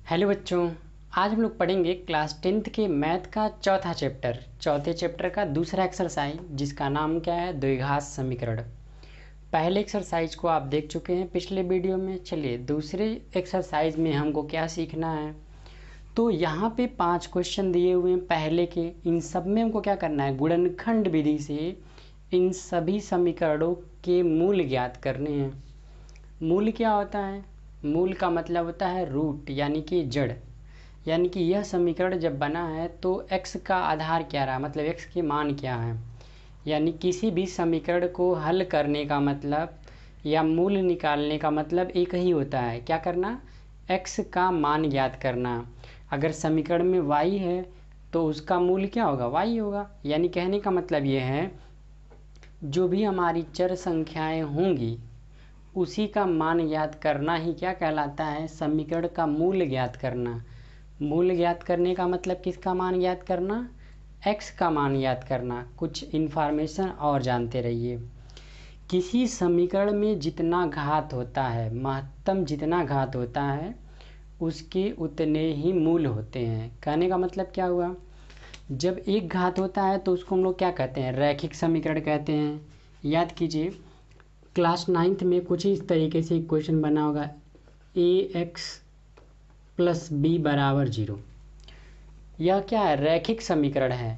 Hello बच्चों, आज हम लोग पढ़ेंगे क्लास 10th के मैथ का चौथे चैप्टर का दूसरा एक्सरसाइज, जिसका नाम क्या है, द्विघात समीकरण। पहले एक्सरसाइज को आप देख चुके हैं पिछले वीडियो में। चलिए दूसरे एक्सरसाइज में हमको क्या सीखना है। तो यहाँ पे 5 क्वेश्चन दिए हुए हैं पहले के। इन सब में हमको क्या करना है, गुणनखंड विधि से इन सभी समीकरणों के मूल ज्ञात करने हैं। मूल क्या होता है? मूल का मतलब होता है रूट, यानी कि जड़। यानी कि यह समीकरण जब बना है तो x का आधार क्या रहा, मतलब x के मान क्या है। यानी किसी भी समीकरण को हल करने का मतलब या मूल निकालने का मतलब एक ही होता है, क्या करना, x का मान ज्ञात करना। अगर समीकरण में y है तो उसका मूल क्या होगा, y होगा। यानी कहने का मतलब ये है, जो भी हमारी चर संख्याएं होंगी उसी का मान ज्ञात करना ही क्या कहलाता है, समीकरण का मूल ज्ञात करना। मूल ज्ञात करने का मतलब किसका मान ज्ञात करना, x का मान ज्ञात करना। कुछ इन्फॉर्मेशन और जानते रहिए। किसी समीकरण में जितना घात होता है, महत्तम जितना घात होता है, उसके उतने ही मूल होते हैं। कहने का मतलब क्या हुआ, जब एक घात होता है तो उसको हम लोग क्या कहते हैं, रैखिक समीकरण कहते हैं। याद कीजिए, क्लास 9th में कुछ इस तरीके से एक क्वेश्चन बना होगा, ax प्लस बी बराबर 0। यह क्या है, रैखिक समीकरण है।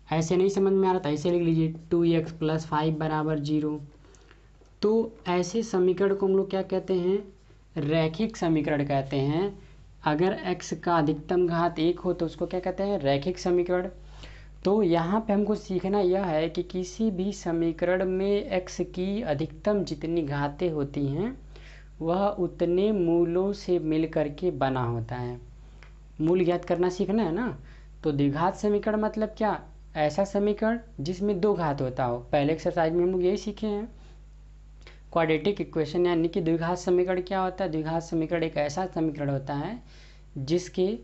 ऐसे नहीं समझ में आ रहा था, ऐसे लिख लीजिए 2x प्लस 5 बराबर 0। तो ऐसे समीकरण को हम लोग क्या कहते हैं, रैखिक समीकरण कहते हैं। अगर x का अधिकतम घात 1 हो तो उसको क्या कहते हैं, रैखिक समीकरण। तो यहाँ पे हमको सीखना यह है कि किसी भी समीकरण में x की अधिकतम जितनी घातें होती हैं वह उतने मूलों से मिल करके बना होता है। मूल ज्ञात करना सीखना है ना। तो द्विघात समीकरण मतलब क्या, ऐसा समीकरण जिसमें दो घात होता हो। पहले एक्सरसाइज में हम लोग यही सीखे हैं, क्वाड्रेटिक इक्वेशन। यानी कि द्विघात समीकरण क्या होता है, द्विघात समीकरण एक ऐसा समीकरण होता है जिसके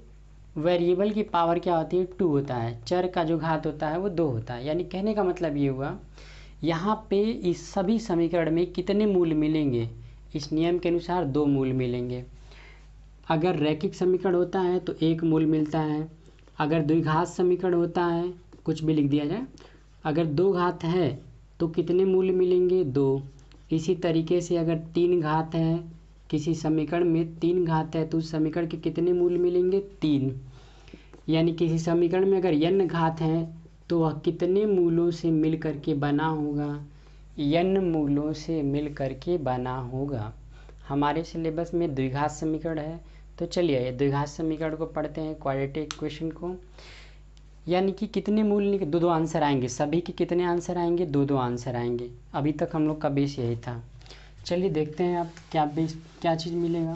वेरिएबल की पावर क्या होती है, 2 होता है। चर का जो घात होता है वो 2 होता है। यानी कहने का मतलब ये हुआ, यहाँ पे इस सभी समीकरण में कितने मूल मिलेंगे, इस नियम के अनुसार 2 मूल मिलेंगे। अगर रैखिक समीकरण होता है तो 1 मूल मिलता है। अगर द्विघात समीकरण होता है, कुछ भी लिख दिया जाए, अगर 2 घात है तो कितने मूल मिलेंगे, 2। इसी तरीके से अगर 3 घात है, किसी समीकरण में 3 घात है तो उस समीकरण के कितने मूल मिलेंगे, 3। यानी किसी समीकरण में अगर n घात है तो वह कितने मूलों से मिल करके बना होगा, n मूलों से मिल करके बना होगा। हमारे सिलेबस में द्विघात समीकरण है। तो चलिए द्विघात समीकरण को पढ़ते हैं, क्वाड्रेटिक इक्वेशन को। यानी कि कितने मूल निकले, 2 आंसर आएंगे। सभी के कितने आंसर आएंगे, 2 आंसर आएंगे। अभी तक हम लोग का बेस यही था। चलिए देखते हैं अब क्या चीज़ मिलेगा।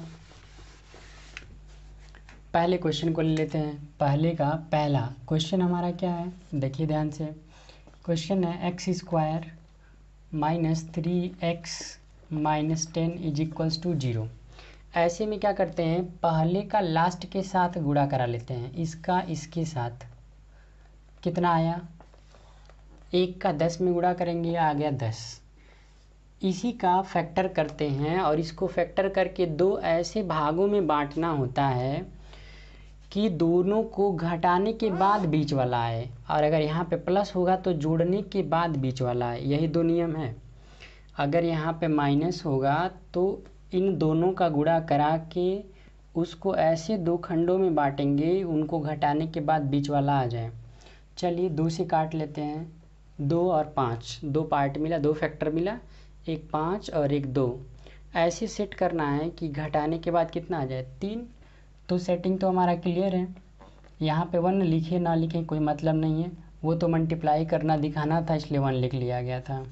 पहले क्वेश्चन को ले लेते हैं। पहला क्वेश्चन हमारा क्या है, देखिए ध्यान से। क्वेश्चन है x² minus 3x minus 10 is equals to 0। ऐसे में क्या करते हैं, पहले का लास्ट के साथ गुणा करा लेते हैं। इसका इसके साथ कितना आया, 1 का 10 में गुणा करेंगे, आ गया 10। इसी का फैक्टर करते हैं और इसको फैक्टर करके 2 ऐसे भागों में बांटना होता है कि दोनों को घटाने के बाद बीच वाला आए, और अगर यहाँ पे प्लस होगा तो जोड़ने के बाद बीच वाला आए। यही 2 नियम है। अगर यहाँ पे माइनस होगा तो इन दोनों का गुणा करा के उसको ऐसे 2 खंडों में बांटेंगे, उनको घटाने के बाद बीच वाला आ जाए। चलिए 2 से काट लेते हैं, 2 और 5, 2 पार्ट मिला, 2 फैक्टर मिला, एक 5 और एक 2। ऐसे सेट करना है कि घटाने के बाद कितना आ जाए, 3। तो सेटिंग तो हमारा क्लियर है। यहाँ पे 1 लिखे ना लिखे कोई मतलब नहीं है, वो तो मल्टीप्लाई करना दिखाना था, इसलिए 1 लिख लिया गया था।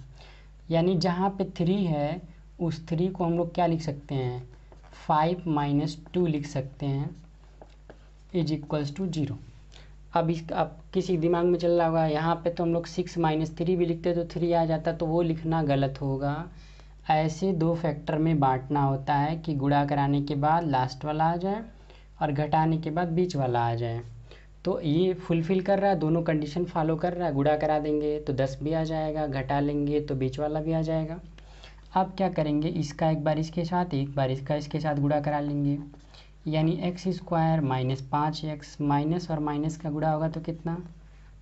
यानी जहाँ पे 3 है उस 3 को हम लोग क्या लिख सकते हैं, 5 माइनस 2 लिख सकते हैं, इज इक्वल्स टू 0। अब किसी दिमाग में चल रहा होगा, यहाँ पे तो हम लोग 6 माइनस 3 भी लिखते तो 3 आ जाता, तो वो लिखना गलत होगा। ऐसे 2 फैक्टर में बांटना होता है कि गुणा कराने के बाद लास्ट वाला आ जाए और घटाने के बाद बीच वाला आ जाए। तो ये फुलफ़िल कर रहा है, दोनों कंडीशन फॉलो कर रहा है। गुणा करा देंगे तो 10 भी आ जाएगा, घटा लेंगे तो बीच वाला भी आ जाएगा। अब क्या करेंगे, इसका एक बार इसके साथ, एक बार इसका इसके साथ गुणा करा लेंगे। यानी x square minus 5x, minus और माइनस का गुणा होगा तो कितना,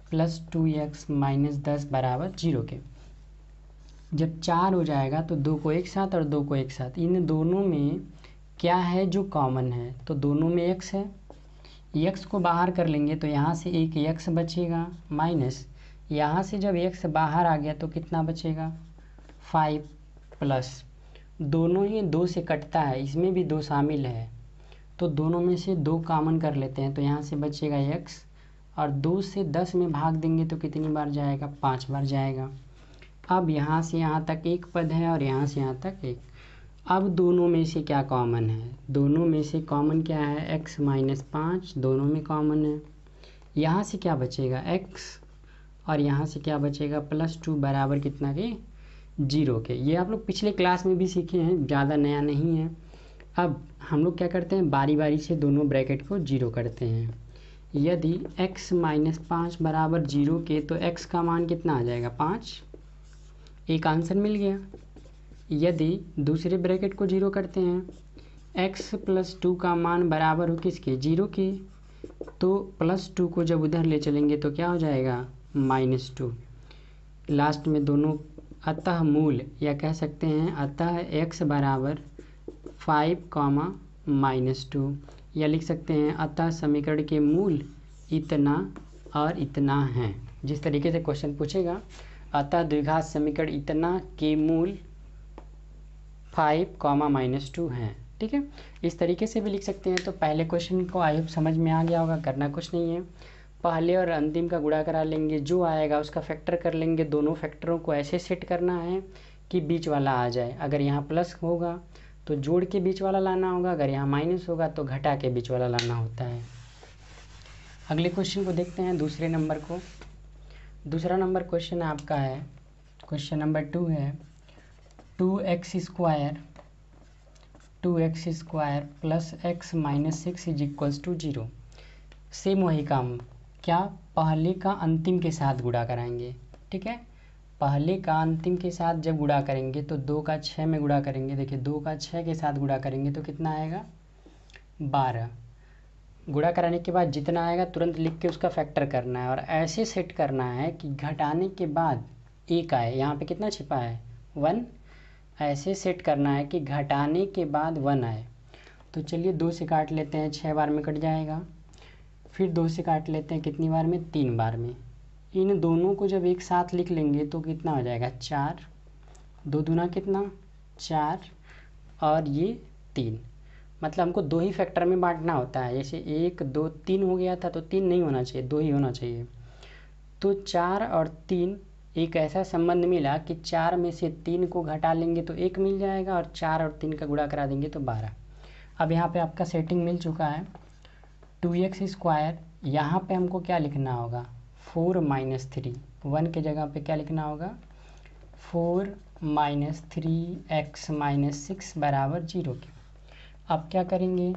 प्लस 2x माइनस 10 बराबर 0 के। जब 4 हो जाएगा तो 2 को एक साथ और 2 को एक साथ, इन दोनों में क्या है जो कॉमन है, तो दोनों में x है, x को बाहर कर लेंगे तो यहाँ से एक x बचेगा, माइनस यहाँ से जब x बाहर आ गया तो कितना बचेगा 5, प्लस दोनों ही 2 से कटता है, इसमें भी 2 शामिल है तो दोनों में से 2 कॉमन कर लेते हैं, तो यहाँ से बचेगा x और 2 से 10 में भाग देंगे तो कितनी बार जाएगा, 5 बार जाएगा। अब यहाँ से यहाँ तक एक पद है और यहाँ से यहाँ तक एक। अब दोनों में से क्या कॉमन है, दोनों में से कॉमन क्या है, x माइनस 5 दोनों में कॉमन है। यहाँ से क्या बचेगा x और यहाँ से क्या बचेगा प्लस 2 बराबर कितना के 0 के। ये आप लोग पिछले क्लास में भी सीखे हैं, ज़्यादा नया नहीं है। अब हम लोग क्या करते हैं, बारी बारी से दोनों ब्रैकेट को 0 करते हैं। यदि x माइनस 5 बराबर 0 के तो x का मान कितना आ जाएगा 5, एक आंसर मिल गया। यदि दूसरे ब्रैकेट को 0 करते हैं, x प्लस 2 का मान बराबर हो किसके, 0 के, तो प्लस 2 को जब उधर ले चलेंगे तो क्या हो जाएगा -2। लास्ट में दोनों अतः मूल या कह सकते हैं अतः x बराबर 5, -2 या लिख सकते हैं अतः समीकरण के मूल इतना और इतना है। जिस तरीके से क्वेश्चन पूछेगा, अतः द्विघात समीकरण इतना के मूल 5, -2 हैं, ठीक है। इस तरीके से भी लिख सकते हैं। तो पहले क्वेश्चन को आई होप समझ में आ गया होगा, करना कुछ नहीं है, पहले और अंतिम का गुणा करा लेंगे, जो आएगा उसका फैक्टर कर लेंगे। दोनों फैक्टरों को ऐसे सेट करना है कि बीच वाला आ जाए। अगर यहाँ प्लस होगा तो जोड़ के बीच वाला लाना होगा, अगर यहाँ माइनस होगा तो घटा के बीच वाला लाना होता है। अगले क्वेश्चन को देखते हैं, दूसरे नंबर को। दूसरा नंबर क्वेश्चन आपका है, क्वेश्चन नंबर 2 है 2x square plus x minus 6 is equals to 0। Same वही काम, क्या पहले का अंतिम के साथ गुणा कराएंगे, ठीक है। पहले का अंतिम के साथ जब गुणा करेंगे तो 2 का 6 में गुणा करेंगे। देखिए 2 का 6 के साथ गुणा करेंगे तो कितना आएगा 12। गुणा कराने के बाद जितना आएगा तुरंत लिख के उसका फैक्टर करना है और ऐसे सेट करना है कि घटाने के बाद 1 आए। यहाँ पे कितना छिपा है 1, ऐसे सेट करना है कि घटाने के बाद 1 आए। तो चलिए 2 से काट लेते हैं, 6 बार में कट जाएगा। फिर 2 से काट लेते हैं, कितनी बार में, 3 बार में। इन दोनों को जब एक साथ लिख लेंगे तो कितना हो जाएगा 4, 2 दूना कितना 4 और ये 3। मतलब हमको 2 ही फैक्टर में बांटना होता है। जैसे 1 2 3 हो गया था तो 3 नहीं होना चाहिए, 2 ही होना चाहिए। तो 4 और 3 एक ऐसा संबंध मिला कि 4 में से 3 को घटा लेंगे तो 1 मिल जाएगा और 4 और 3 का गुणा करा देंगे तो 12। अब यहाँ पे आपका सेटिंग मिल चुका है। 2x स्क्वायर, यहाँ पे हमको क्या लिखना होगा 4 माइनस 3, 1 के जगह पे क्या लिखना होगा 4 माइनस 3x माइनस 6 बराबर 0 के। अब क्या करेंगे,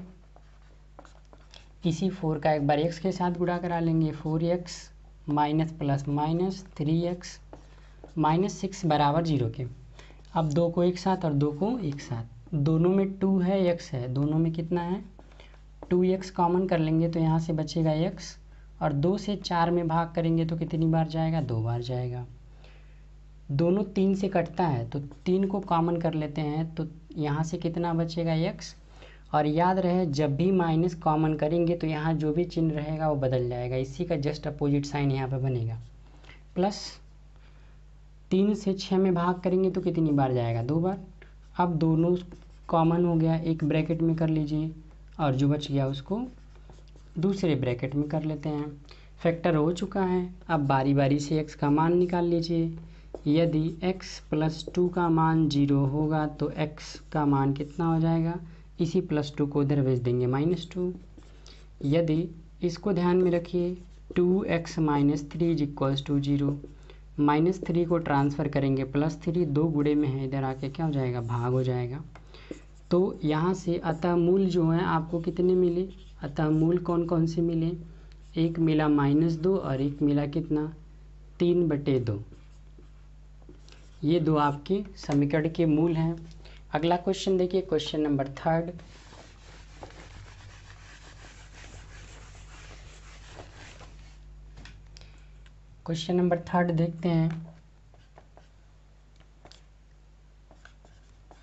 इसी 4 का एक बार x के साथ गुणा करा लेंगे, 4x minus plus minus 3x minus 6 बराबर 0 के। अब 2 को एक साथ और 2 को एक साथ, दोनों में 2 है x है, दोनों में कितना है 2x कॉमन कर लेंगे तो यहाँ से बचेगा x और 2 से 4 में भाग करेंगे तो कितनी बार जाएगा 2 बार जाएगा। दोनों 3 से कटता है तो 3 को कॉमन कर लेते हैं तो यहाँ से कितना बचेगा x। और याद रहे जब भी माइनस कॉमन करेंगे तो यहाँ जो भी चिन्ह रहेगा वो बदल जाएगा, इसी का जस्ट अपोजिट साइन यहाँ पे बनेगा। प्लस 3 से 6 में भाग करेंगे तो कितनी बार जाएगा 2 बार। अब दोनों कॉमन हो गया, एक ब्रैकेट में कर लीजिए और जो बच गया उसको दूसरे ब्रैकेट में कर लेते हैं। फैक्टर हो चुका है। अब बारी बारी से x का मान निकाल लीजिए। यदि x प्लस 2 का मान 0 होगा तो x का मान कितना हो जाएगा, इसी प्लस 2 को उधर भेज देंगे -2। यदि इसको ध्यान में रखिए 2x minus 3 is equals to 0, -3 को ट्रांसफ़र करेंगे +3, 2 गुणे में है, इधर आके क्या हो जाएगा भाग हो जाएगा। तो यहाँ से अतः मूल जो है आपको कितने मिले, अतः मूल कौन कौन से मिले, एक मिला -2 और एक मिला कितना 3/2। ये 2 आपके समीकरण के मूल हैं। अगला क्वेश्चन देखिए, क्वेश्चन नंबर 3। क्वेश्चन नंबर 3 देखते हैं।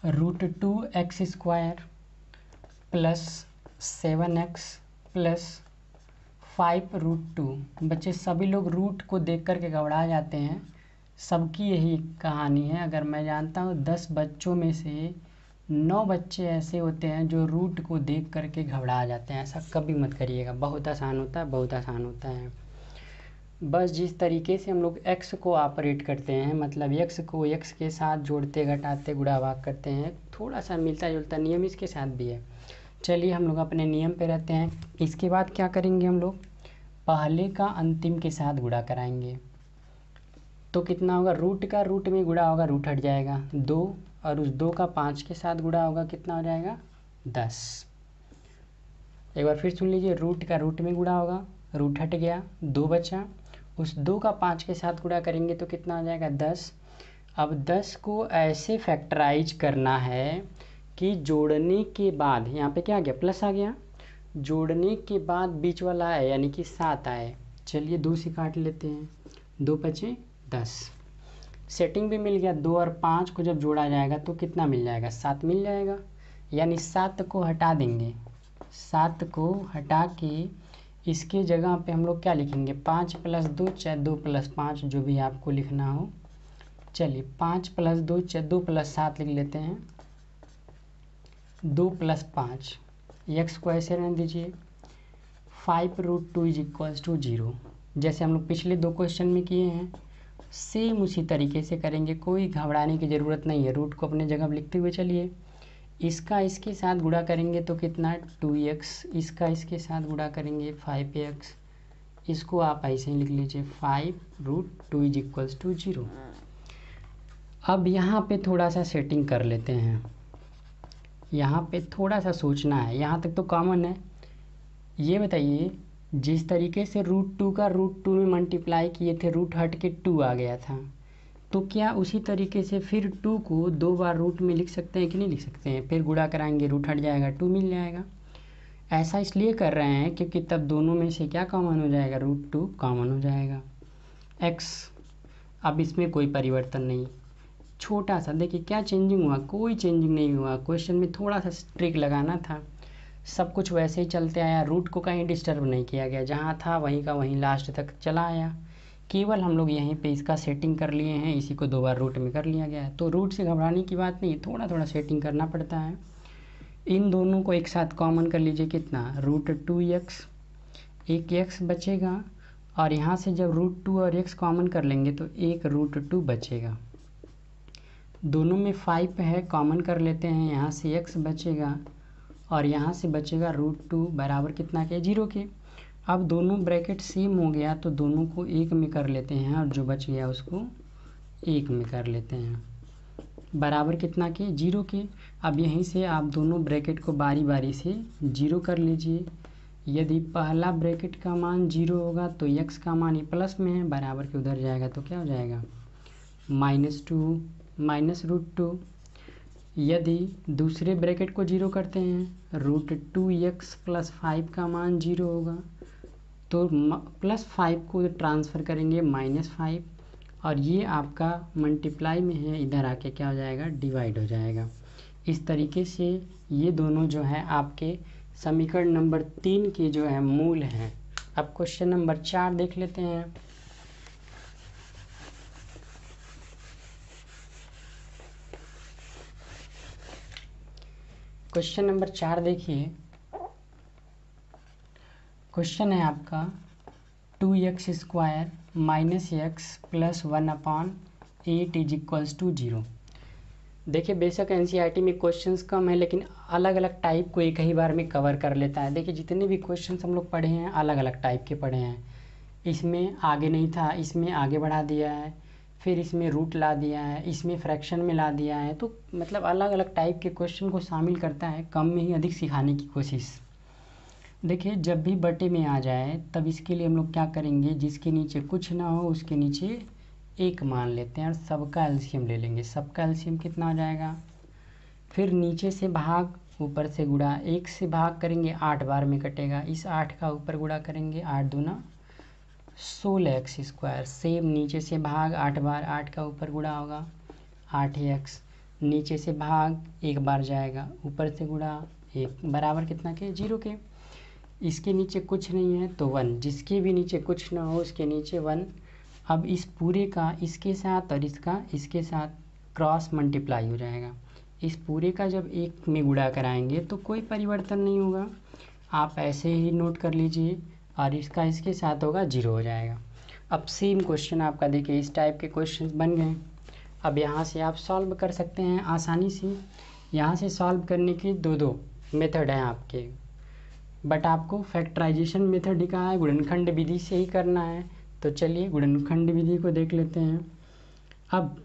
√2x² plus 7x plus 5√2। बच्चे सभी लोग रूट को देख कर के घबरा जाते हैं, सबकी यही कहानी है। अगर मैं जानता हूँ 10 बच्चों में से 9 बच्चे ऐसे होते हैं जो रूट को देख कर के घबरा जाते हैं। ऐसा कभी मत करिएगा, बहुत आसान होता है, बहुत आसान होता है। बस जिस तरीके से हम लोग x को ऑपरेट करते हैं, मतलब x को x के साथ जोड़ते घटाते गुणा भाग करते हैं, थोड़ा सा मिलता जुलता नियम इसके साथ भी है। चलिए हम लोग अपने नियम पे रहते हैं। इसके बाद क्या करेंगे, हम लोग पहले का अंतिम के साथ गुणा कराएंगे। तो कितना होगा, रूट का रूट में गुणा होगा, रूट हट जाएगा 2, और उस 2 का 5 के साथ गुणा होगा, कितना हो जाएगा 10। एक बार फिर सुन लीजिए, रूट का रूट में गुणा होगा, रूट हट गया, 2 बचा, उस 2 का 5 के साथ गुणा करेंगे तो कितना हो जाएगा 10। अब 10 को ऐसे फैक्टराइज करना है कि जोड़ने के बाद, यहाँ पे क्या आ गया, प्लस आ गया, जोड़ने के बाद बीच वाला आए यानी कि 7 आए। चलिए 2 से काट लेते हैं, 2 बचे 10। सेटिंग भी मिल गया, 2 और 5 को जब जोड़ा जाएगा तो कितना मिल जाएगा, 7 मिल जाएगा। यानी 7 को हटा देंगे, 7 को हटा के इसके जगह पे हम लोग क्या लिखेंगे, 5 + 2 चाहे 2 + 5, जो भी आपको लिखना हो। चलिए 5 + 2 चाहे 2 + 7 लिख लेते हैं, 2 + 5। x को ऐसे रहने दीजिए, 5√2 = 0। जैसे हम लोग पिछले 2 क्वेश्चन में किए हैं, सेम उसी तरीके से करेंगे, कोई घबराने की ज़रूरत नहीं है। रूट को अपने जगह लिखते हुए चलिए। इसका इसके साथ गुणा करेंगे तो कितना 2x, इसका इसके साथ गुणा करेंगे 5x। इसको आप ऐसे ही लिख लीजिए, 5√2 = 0। अब यहाँ पे थोड़ा सा सेटिंग कर लेते हैं, यहाँ पे थोड़ा सा सोचना है। यहाँ तक तो कॉमन है। ये बताइए, जिस तरीके से √2 का √2 में मल्टीप्लाई किए थे, रूट हट के 2 आ गया था, तो क्या उसी तरीके से फिर 2 को 2 बार रूट में लिख सकते हैं कि नहीं लिख सकते हैं? फिर गुणा कराएंगे, रूट हट जाएगा, 2 मिल जाएगा। ऐसा इसलिए कर रहे हैं क्योंकि तब दोनों में से क्या कॉमन हो जाएगा, √2 कॉमन हो जाएगा। x, अब इसमें कोई परिवर्तन नहीं, छोटा सा देखिए क्या चेंजिंग हुआ, कोई चेंजिंग नहीं हुआ। क्वेश्चन में थोड़ा सा ट्रिक लगाना था, सब कुछ वैसे ही चलते आया, रूट को कहीं डिस्टर्ब नहीं किया गया, जहाँ था वहीं का वहीं लास्ट तक चला आया। केवल हम लोग यहीं पे इसका सेटिंग कर लिए हैं, इसी को 2 बार रूट में कर लिया गया है। तो रूट से घबराने की बात नहीं, थोड़ा थोड़ा सेटिंग करना पड़ता है। इन दोनों को एक साथ कॉमन कर लीजिए, कितना √2x, एक x बचेगा, और यहाँ से जब √2 और x कॉमन कर लेंगे तो एक √2 बचेगा। दोनों में 5 है, कॉमन कर लेते हैं, यहाँ से x बचेगा और यहाँ से बचेगा √2 बराबर कितना के 0 के। अब दोनों ब्रैकेट सेम हो गया तो दोनों को 1 में कर लेते हैं, और जो बच गया उसको 1 में कर लेते हैं, बराबर कितना के 0 के। अब यहीं से आप दोनों ब्रैकेट को बारी बारी से 0 कर लीजिए। यदि पहला ब्रैकेट का मान 0 होगा तो x का मान ये प्लस में है, बराबर के उधर जाएगा तो क्या हो जाएगा, -2 -√2। यदि दूसरे ब्रैकेट को 0 करते हैं, √2x + 5 का मान 0 होगा, तो +5 को ट्रांसफ़र करेंगे -5, और ये आपका मल्टीप्लाई में है, इधर आके क्या हो जाएगा, डिवाइड हो जाएगा। इस तरीके से ये दोनों जो है आपके समीकरण नंबर 3 के जो है मूल हैं। अब क्वेश्चन नंबर 4 देख लेते हैं। क्वेश्चन नंबर 4 देखिए, क्वेश्चन है आपका 2x² - x + 1/8 = 0। देखिए बेशक एनसीईआरटी में क्वेश्चंस कम है, लेकिन अलग अलग टाइप को एक ही बार में कवर कर लेता है। देखिए जितने भी क्वेश्चंस हम लोग पढ़े हैं अलग अलग टाइप के पढ़े हैं। इसमें आगे नहीं था, इसमें आगे बढ़ा दिया है, फिर इसमें रूट ला दिया है, इसमें फ्रैक्शन में ला दिया है। तो मतलब अलग अलग टाइप के क्वेश्चन को शामिल करता है, कम में ही अधिक सिखाने की कोशिश। देखिए जब भी बटे में आ जाए तब इसके लिए हम लोग क्या करेंगे, जिसके नीचे कुछ ना हो उसके नीचे 1 मान लेते हैं और सबका एलसीएम ले लेंगे। सबका एलसीएम कितना हो जाएगा, फिर नीचे से भाग ऊपर से गुणा, 1 से भाग करेंगे 8 बार में कटेगा, इस 8 का ऊपर गुणा करेंगे, 8 दूना 16x²। सेम नीचे से भाग 8 बार, 8 का ऊपर गुणा होगा 8x, नीचे से भाग एक बार जाएगा, ऊपर से गुणा 1 बराबर कितना के 0 के। इसके नीचे कुछ नहीं है तो 1, जिसके भी नीचे कुछ ना हो उसके नीचे 1। अब इस पूरे का इसके साथ और इसका इसके साथ क्रॉस मल्टीप्लाई हो जाएगा। इस पूरे का जब एक में गुणा कराएंगे तो कोई परिवर्तन नहीं होगा, आप ऐसे ही नोट कर लीजिए, और इसका इसके साथ होगा 0 हो जाएगा। अब सेम क्वेश्चन आपका देखिए, इस टाइप के क्वेश्चन बन गए। अब यहाँ से आप सॉल्व कर सकते हैं आसानी से। यहाँ से सॉल्व करने के दो मेथड हैं आपके, बट आपको फैक्टराइजेशन मेथड ही कहा है, गुणनखंड विधि से ही करना है। तो चलिए गुणनखंड विधि को देख लेते हैं। अब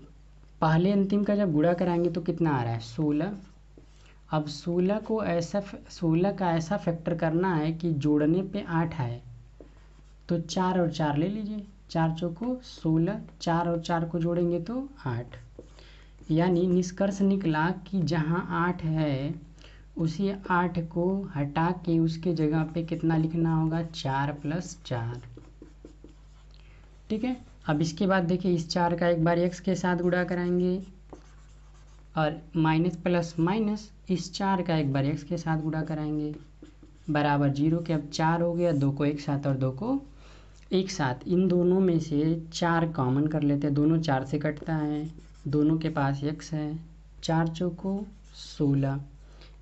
पहले अंतिम का जब गुणा कराएंगे तो कितना आ रहा है 16। अब 16 का ऐसा फैक्टर करना है कि जोड़ने पे 8 आए, तो 4 और 4 ले लीजिए, 4 चौको 16, 4 और 4 को जोड़ेंगे तो 8। यानी निष्कर्ष निकला कि जहाँ 8 है उसी 8 को हटा के उसके जगह पे कितना लिखना होगा 4 + 4। ठीक है। अब इसके बाद देखिए, इस 4 का एक बार x के साथ गुणा कराएंगे, और माइनस प्लस माइनस इस 4 का एक बार x के साथ गुणा कराएंगे, बराबर 0 के। अब 4 हो गया, 2 को एक साथ और 2 को एक साथ, इन दोनों में से 4 कॉमन कर लेते हैं, दोनों 4 से कटता है, दोनों के पास x है, 4 चौको 16,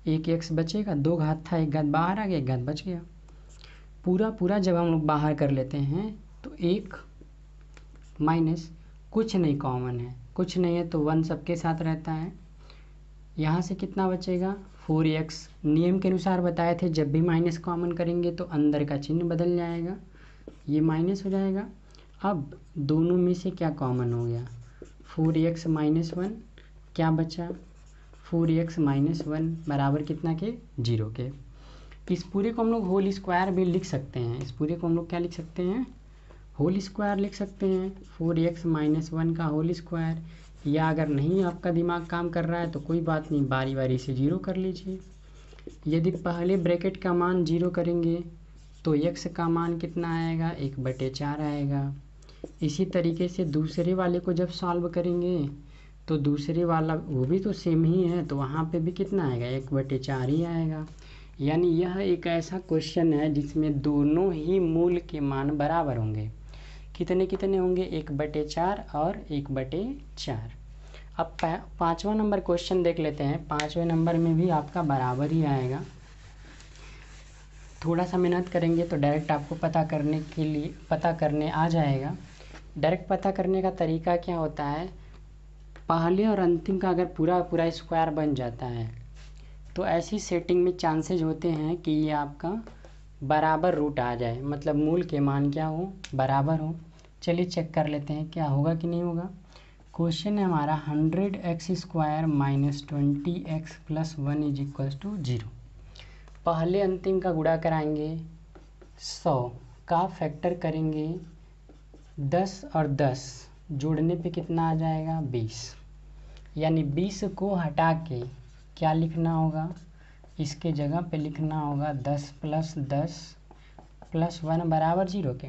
एक x बचेगा, 2 घात था, एक घात बाहर आ गया, एक घात बच गया। पूरा जब हम लोग बाहर कर लेते हैं तो 1 माइनस कुछ नहीं कॉमन है, कुछ नहीं है तो 1 सबके साथ रहता है। यहाँ से कितना बचेगा 4x। नियम के अनुसार बताए थे जब भी माइनस कॉमन करेंगे तो अंदर का चिन्ह बदल जाएगा, ये माइनस हो जाएगा। अब दोनों में से क्या कॉमन हो गया 4x - 1, क्या बचा 4x - 1 बराबर कितना के 0 के। इस पूरे को हम लोग होल स्क्वायर भी लिख सकते हैं, इस पूरे को हम लोग क्या लिख सकते हैं होल स्क्वायर लिख सकते हैं, 4x - 1 का होल स्क्वायर। या अगर नहीं आपका दिमाग काम कर रहा है तो कोई बात नहीं, बारी बारी से 0 कर लीजिए। यदि पहले ब्रैकेट का मान 0 करेंगे तो x का मान कितना आएगा 1/4 आएगा। इसी तरीके से दूसरे वाले को जब सॉल्व करेंगे तो दूसरे वाला वो भी तो सेम ही है, तो वहाँ पे भी कितना आएगा 1/4 ही आएगा। यानी यह एक ऐसा क्वेश्चन है जिसमें दोनों ही मूल के मान बराबर होंगे। कितने कितने होंगे 1/4 और 1/4। अब 5वां नंबर क्वेश्चन देख लेते हैं। 5वें नंबर में भी आपका बराबर ही आएगा। थोड़ा सा मेहनत करेंगे तो डायरेक्ट आपको पता करने आ जाएगा। डायरेक्ट पता करने का तरीका क्या होता है, पहले और अंतिम का अगर पूरा स्क्वायर बन जाता है तो ऐसी सेटिंग में चांसेज होते हैं कि ये आपका बराबर रूट आ जाए, मतलब मूल के मान क्या हो बराबर हो। चलिए चेक कर लेते हैं क्या होगा कि नहीं होगा। क्वेश्चन है हमारा 100x² - 20x + 1 = 0। पहले अंतिम का गुणा कराएंगे, 100 का फैक्टर करेंगे, 10 और 10 जोड़ने पे कितना आ जाएगा 20। यानी 20 को हटा के क्या लिखना होगा, इसके जगह पे लिखना होगा 10 + 10 + 1 बराबर 0 के।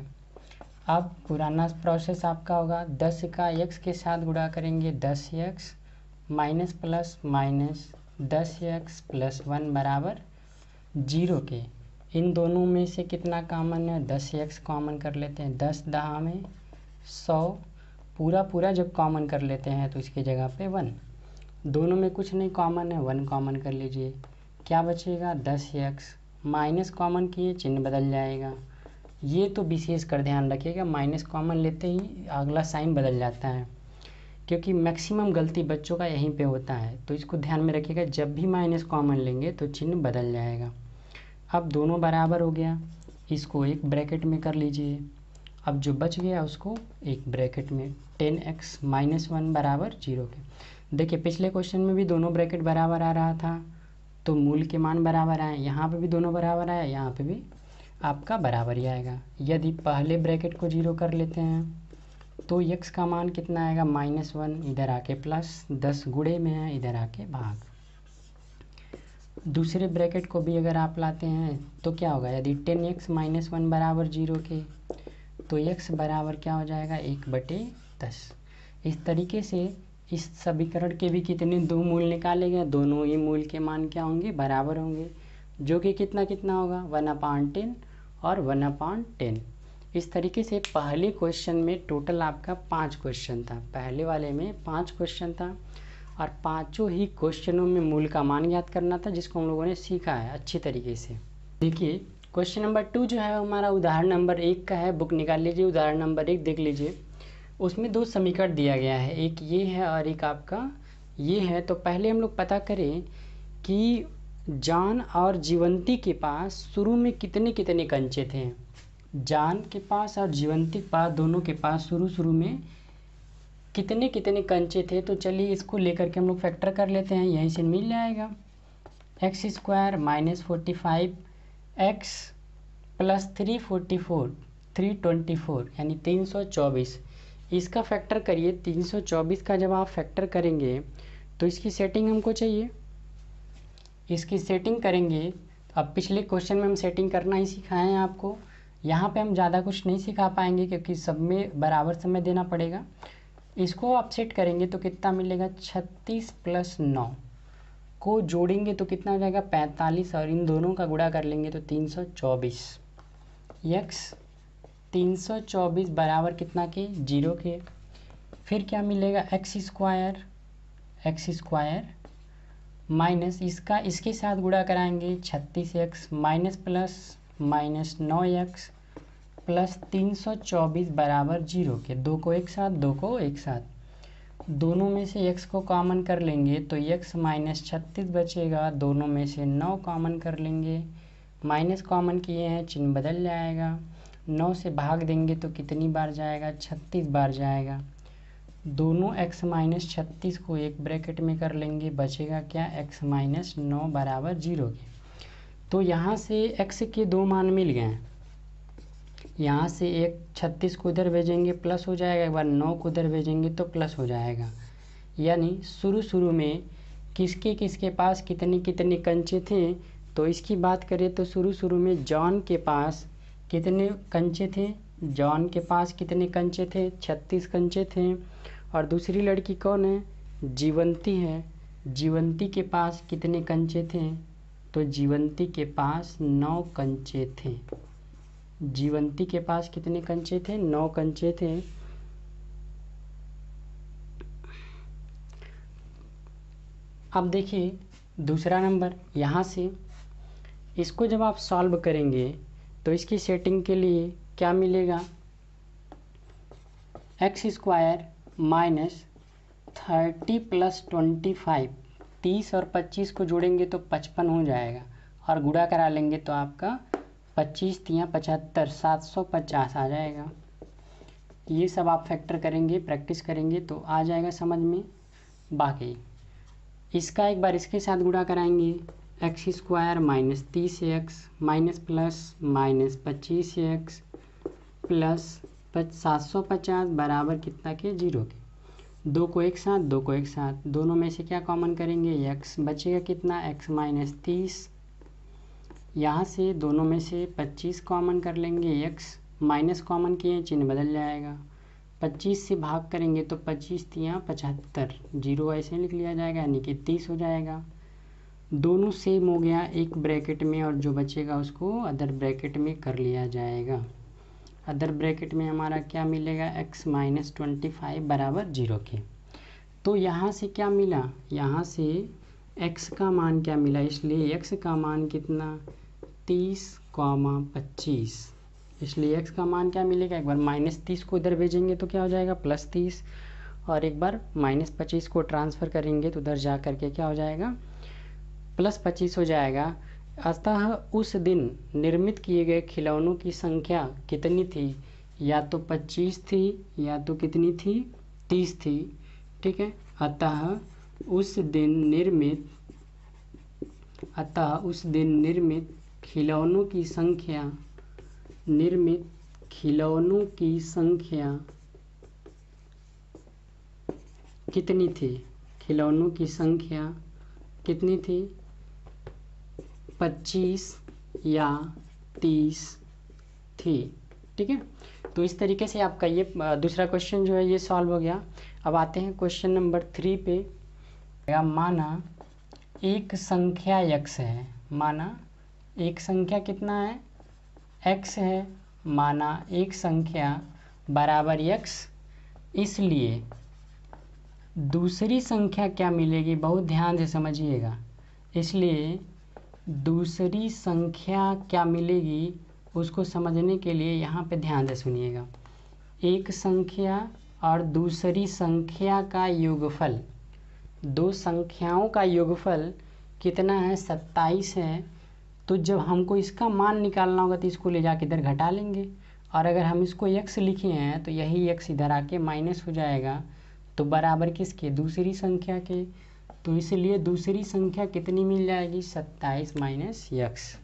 अब पुराना प्रोसेस आपका होगा, 10 का x के साथ गुणा करेंगे 10x minus plus minus 10x + 1 बराबर 0 के। इन दोनों में से कितना कॉमन है 10x कॉमन कर लेते हैं, 10 10 में 100, पूरा जब कॉमन कर लेते हैं तो इसकी जगह पे 1। दोनों में कुछ नहीं कॉमन है, 1 कॉमन कर लीजिए, क्या बचेगा 10x। माइनस कॉमन किए चिन्ह बदल जाएगा। ये तो विशेष कर ध्यान रखिएगा, माइनस कॉमन लेते ही अगला साइन बदल जाता है, क्योंकि मैक्सिमम गलती बच्चों का यहीं पे होता है। तो इसको ध्यान में रखिएगा, जब भी माइनस कॉमन लेंगे तो चिन्ह बदल जाएगा। अब दोनों बराबर हो गया, इसको एक ब्रैकेट में कर लीजिए। अब जो बच गया उसको एक ब्रैकेट में, 10x - 1 बराबर 0 के। देखिए पिछले क्वेश्चन में भी दोनों ब्रैकेट बराबर आ रहा था तो मूल के मान बराबर आए, यहाँ पे भी दोनों बराबर आए, यहाँ पे भी आपका बराबर ही आएगा। यदि पहले ब्रैकेट को 0 कर लेते हैं तो x का मान कितना आएगा -1, इधर आके प्लस, 10 गुणे में है इधर आके भाग। दूसरे ब्रैकेट को भी अगर आप लाते हैं तो क्या होगा, यदि 10x - 1 बराबर 0 के तो x बराबर क्या हो जाएगा 1/10। इस तरीके से इस समीकरण के भी कितने दो मूल निकाले गए, दोनों ही मूल के मान क्या होंगे, बराबर होंगे, जो कि कितना कितना होगा 1/10 और 1/10। इस तरीके से पहले क्वेश्चन में टोटल आपका 5 क्वेश्चन था, पहले वाले में 5 क्वेश्चन था और पांचों ही क्वेश्चनों में मूल का मान ज्ञात करना था, जिसको हम लोगों ने सीखा है अच्छी तरीके से। देखिए क्वेश्चन नंबर 2 जो है हमारा उदाहरण नंबर 1 का है, बुक निकाल लीजिए, उदाहरण नंबर 1 देख लीजिए। उसमें 2 समीकरण दिया गया है, एक ये है और एक आपका ये है। तो पहले हम लोग पता करें कि जॉन और जीवंती के पास शुरू में कितने कितने कंचे थे। जॉन के पास और जीवंती के पास, दोनों के पास शुरू में कितने कितने कंचे थे। तो चलिए इसको लेकर के हम लोग फैक्टर कर लेते हैं, यहीं से मिल जाएगा x² - 45 x + 324 यानी 324। इसका फैक्टर करिए, 324 का जब आप फैक्टर करेंगे तो इसकी सेटिंग हमको चाहिए, इसकी सेटिंग करेंगे। अब पिछले क्वेश्चन में हम सेटिंग करना ही सिखाए हैं आपको, यहाँ पे हम ज़्यादा कुछ नहीं सिखा पाएंगे क्योंकि सब में बराबर समय देना पड़ेगा। इसको आप सेट करेंगे तो कितना मिलेगा, 36 + 9 को जोड़ेंगे तो कितना हो जाएगा 45 और इन दोनों का गुणा कर लेंगे तो 324। x 324 बराबर कितना के 0 के। फिर क्या मिलेगा x² माइनस इसका इसके साथ गुणा कराएंगे 36x minus plus minus 9x plus 324 बराबर 0 के। दो को एक साथ, दोनों में से x को कॉमन कर लेंगे तो x - 36 बचेगा, दोनों में से 9 कॉमन कर लेंगे, माइनस कॉमन किए हैं चिन्ह बदल जाएगा, 9 से भाग देंगे तो कितनी बार जाएगा 36 बार जाएगा। दोनों x - 36 को एक ब्रैकेट में कर लेंगे, बचेगा क्या x - 9 बराबर 0 के। तो यहाँ से x के दो मान मिल गए, यहाँ से एक 36 को उधर भेजेंगे प्लस हो जाएगा, एक बार 9 को उधर भेजेंगे तो प्लस हो जाएगा। यानी शुरू में किसके पास कितने कितने कंचे थे। तो इसकी बात करें तो शुरू में जॉन के पास कितने कंचे थे, जॉन के पास कितने कंचे थे 36 कंचे थे। और दूसरी लड़की कौन है, जीवंती है, जीवंती के पास कितने कंचे थे, तो जीवंती के पास 9 कंचे थे। जीवंती के पास कितने कंचे थे, 9 कंचे थे। अब देखिए दूसरा नंबर, यहाँ से इसको जब आप सॉल्व करेंगे तो इसकी सेटिंग के लिए क्या मिलेगा, x² - 30 + 25, 30 और 25 को जोड़ेंगे तो 55 हो जाएगा और गुणा करा लेंगे तो आपका 25 × 75 750 आ जाएगा। ये सब आप फैक्टर करेंगे, प्रैक्टिस करेंगे तो आ जाएगा समझ में। बाकी इसका एक बार इसके साथ गुणा कराएंगे, x² - 30x minus plus minus 25x plus 750 बराबर कितना के 0 के। दो को एक साथ, दोनों में से क्या कॉमन करेंगे, x बचेगा कितना x - 30। यहाँ से दोनों में से 25 कॉमन कर लेंगे, x माइनस कॉमन किए चिन्ह बदल जाएगा, 25 से भाग करेंगे तो 25 × 75, 0 ऐसे लिख लिया जाएगा यानी कि 30 हो जाएगा। दोनों सेम हो गया एक ब्रैकेट में और जो बचेगा उसको अदर ब्रैकेट में कर लिया जाएगा। अदर ब्रैकेट में हमारा क्या मिलेगा, x - 25 बराबर 0 के। तो यहाँ से क्या मिला, यहाँ से x का मान क्या मिला, इसलिए x का मान कितना 30,25, इसलिए x का मान क्या मिलेगा, एक बार -30 को इधर भेजेंगे तो क्या हो जाएगा +30 और एक बार -25 को ट्रांसफ़र करेंगे तो उधर जा करके क्या हो जाएगा +25 हो जाएगा। अतः उस दिन निर्मित किए गए खिलौनों की संख्या कितनी थी, या तो 25 थी या तो कितनी थी 30 थी, ठीक है। अतः उस दिन निर्मित खिलौनों की संख्या कितनी थी, खिलौनों की संख्या कितनी थी 25 या 30 थी, ठीक है। तो इस तरीके से आपका ये दूसरा क्वेश्चन जो है ये सॉल्व हो गया। अब आते हैं क्वेश्चन नंबर 3 पे। माना एक संख्या x है, माना एक संख्या कितना है, x है, माना एक संख्या बराबर x, इसलिए दूसरी संख्या क्या मिलेगी, बहुत ध्यान से समझिएगा। इसलिए दूसरी संख्या क्या मिलेगी उसको समझने के लिए यहाँ पे ध्यान से सुनिएगा। एक संख्या और दूसरी संख्या का योगफल, दो संख्याओं का योगफल कितना है, 27 है। तो जब हमको इसका मान निकालना होगा तो इसको ले जाके इधर घटा लेंगे, और अगर हम इसको x लिखे हैं तो यही x इधर आके माइनस हो जाएगा, तो बराबर किसके, दूसरी संख्या के। तो इसलिए दूसरी संख्या कितनी मिल जाएगी, 27 माइनस x।